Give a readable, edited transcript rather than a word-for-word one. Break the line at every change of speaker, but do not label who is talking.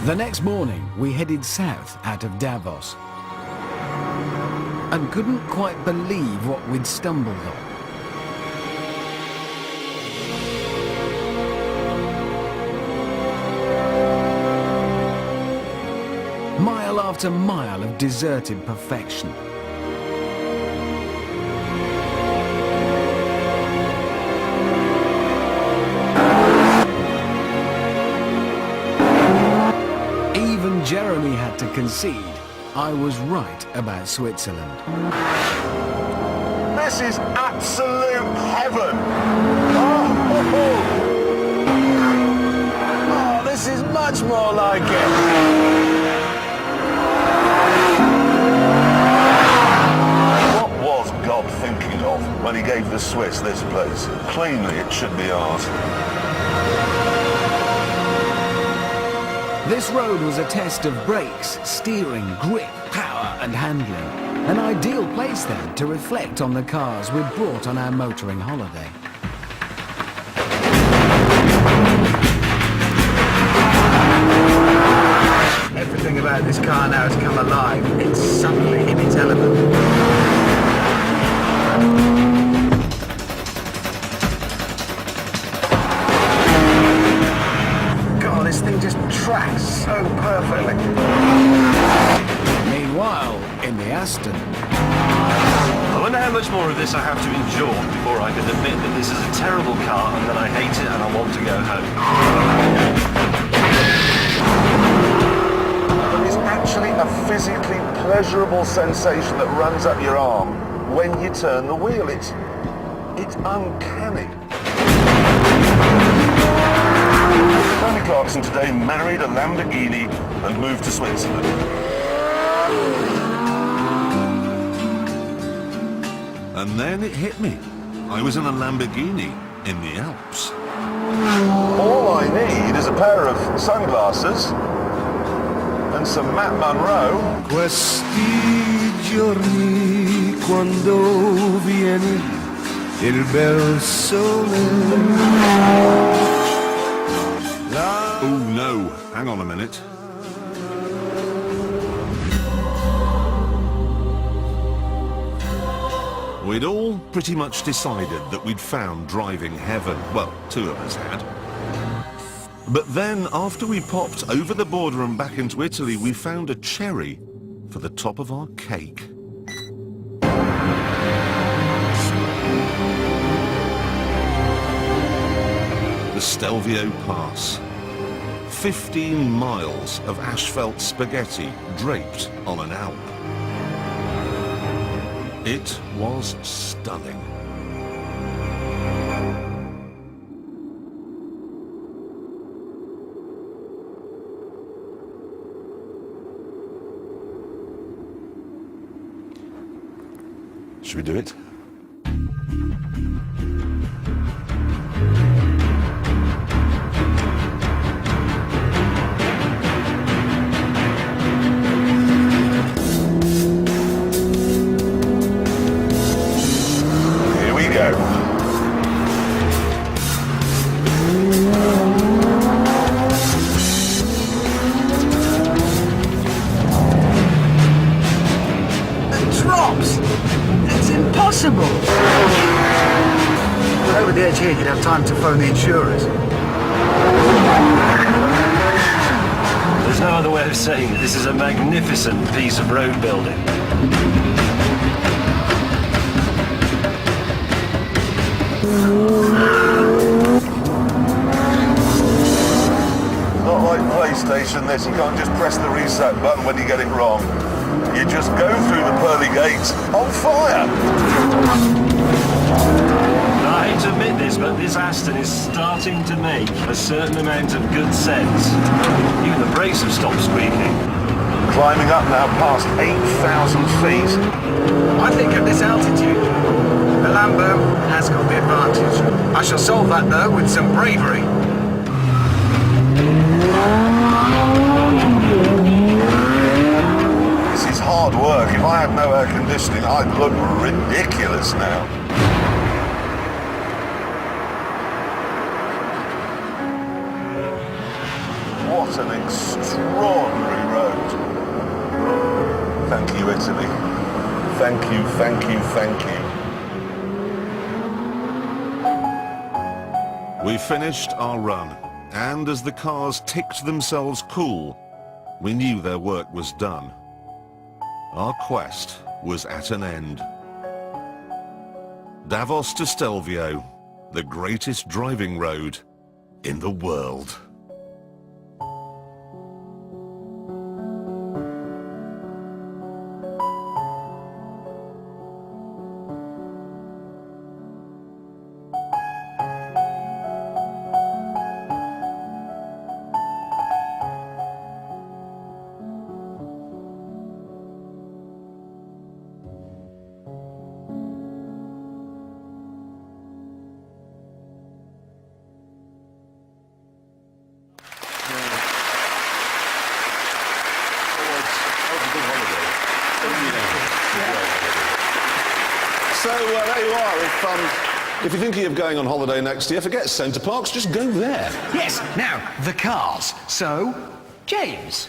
The next morning, we headed south out of Davos and couldn't quite believe what we'd stumbled on. Mile after mile of deserted perfection. Even Jeremy had to concede I was right about Switzerland.
This is absolute heaven! Oh, this is much more like it! What was God thinking of when he gave the Swiss this place? Plainly, it should be ours.
This road was a test of brakes, steering, grip, power and handling. An ideal place then to reflect on the cars we'd brought on our motoring holiday.
Everything about this car now has come alive. It's suddenly in its element. This thing just tracks so perfectly.
Meanwhile, in the Aston...
I wonder how much more of this I have to endure before I can admit that this is a terrible car and that I hate it and I want to go home.
It's actually a physically pleasurable sensation that runs up your arm when you turn the wheel. It's uncanny. Tony Clarkson today married a Lamborghini and moved to Switzerland.
And then it hit me. I was in a Lamborghini in the Alps.
All I need is a pair of sunglasses and some Matt Monroe.
Questi giorni quando vieni il bel sole.
Oh no, hang on a minute. We'd all pretty much decided that we'd found driving heaven. Well, two of us had. But then, after we popped over the border and back into Italy, we found a cherry for the top of our cake. The Stelvio Pass. 15 miles of asphalt spaghetti draped on an Alp. It was stunning. Should we do it?
Over the edge here, you'd have time to phone the insurers.
There's no other way of saying that this is a magnificent piece of road building.
Not like PlayStation this, you can't just press the reset button when you get it wrong. You just go through the pearly gates on fire!
I hate to admit this, but this Aston is starting to make a certain amount of good sense. Even the brakes have stopped squeaking.
Climbing up now past 8,000 feet.
I think at this altitude, the Lambo has got the advantage. I shall solve that though with some bravery.
This is hard work. If I had no air conditioning, I'd look ridiculous now. What What an extraordinary road. Thank you, Italy. Thank you, thank you, thank you.
We finished our run, and as the cars ticked themselves cool, we knew their work was done. Our quest was at an end. Davos to Stelvio, the greatest driving road in the world.
So there you are. If you're thinking of going on holiday next year, forget Centre Parks, just go there.
Yes, now, the cars. So, James,